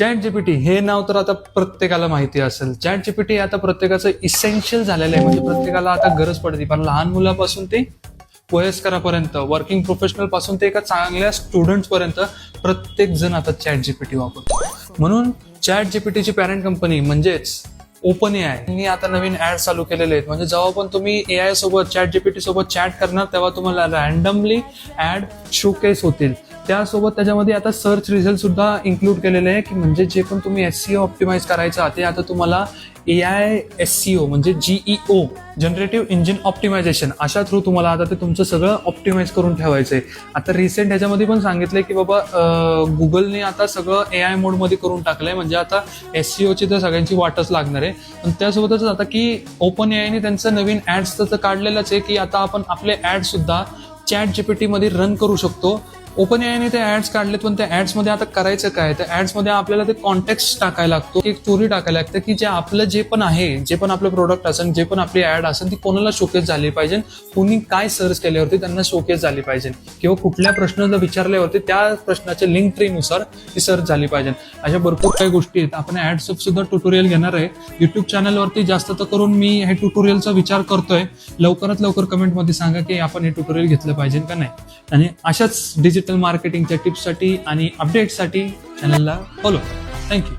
Chat GPT हे नाव तर आता प्रत्येकाला माहिती असेल. चॅट जीपीटी आता प्रत्येकाचं इसेन्शियल झालेलं आहे, म्हणजे प्रत्येकाला आता गरज पडते. पण लहान मुलापासून ते वयस्करापर्यंत, वर्किंग प्रोफेशनल पासून ते एका चांगल्या स्टुडंट पर्यंत प्रत्येक जण आता चॅट जीपीटी वापरतो. म्हणून चॅट जीपीटीची पॅरेंट कंपनी म्हणजेच ओपन एआय आता नवीन ऍड चालू केलेले आहेत. म्हणजे जेव्हा पण तुम्ही एआय सोबत चॅट जीपीटी सोबत चॅट करणार तेव्हा तुम्हाला रॅन्डमली ऍड शोकेस होतील. त्यासोबत त्याच्यामध्ये आता सर्च रिझल्ट सुद्धा इन्क्लूड केलेले आहे, की म्हणजे जे पण तुम्ही एससीओ ऑप्टिमाइज करायचं ते आता तुम्हाला एआय एससीओ म्हणजे जीईओ जनरेटिव्ह इंजिन ऑप्टिमायझेशन अशा थ्रू तुम्हाला आता ते तुमचं सगळं ऑप्टिमाइज करून ठेवायचंय. आता रिसेंट ह्याच्यामध्ये पण सांगितलंय की बाबा गुगलने आता सगळं एआय मोडमध्ये करून टाकलंय. म्हणजे आता एससीओची तर सगळ्यांची वाटच लागणार आहे. पण त्यासोबतच आता की ओपन एआयने त्यांचं नवीन ऍड्स तर काढलेलंच आहे, की आता आपण आपले ऍड सुद्धा चॅट जीपीटी मध्ये रन करू शकतो. ओपन एआयने ते ऍड्स काढलेत, पण त्या ऍड्स मध्ये आता करायचं काय, त्या ऍड्स मध्ये आपल्याला ते कॉन्टेक्स्ट टाकायला लागतो, एक स्टोरी टाकायला लागते की जे आपलं जे पण आहे, जे पण आपलं प्रोडक्ट असेल, जे पण आपली ऍड असेल ती कोणाला शोकेस झाली पाहिजे, कोणी काय सर्च केल्यावरती त्यांना शोकेस झाली पाहिजे, किंवा कुठल्या प्रश्नाला विचारल्यावरती त्या प्रश्नाच्या लिंक ट्रीनुसार ती सर्च झाली पाहिजे. अशा भरपूर काही गोष्टी आहेत. आपण ऍड्स सुद्धा ट्युटोरियल घेणार आहे युट्यूब चॅनलवरती. जास्त तर करून मी हे ट्युटोरियलचा विचार करतोय. लवकरात लवकर कमेंटमध्ये सांगा की आपण हे ट्युटोरियल घेतलं पाहिजे का नाही. आणि अशाच डिजिटल मार्केटिंगच्या टिप्ससाठी आणि अपडेट्ससाठी चॅनलला फॉलो करा. थँक्यू.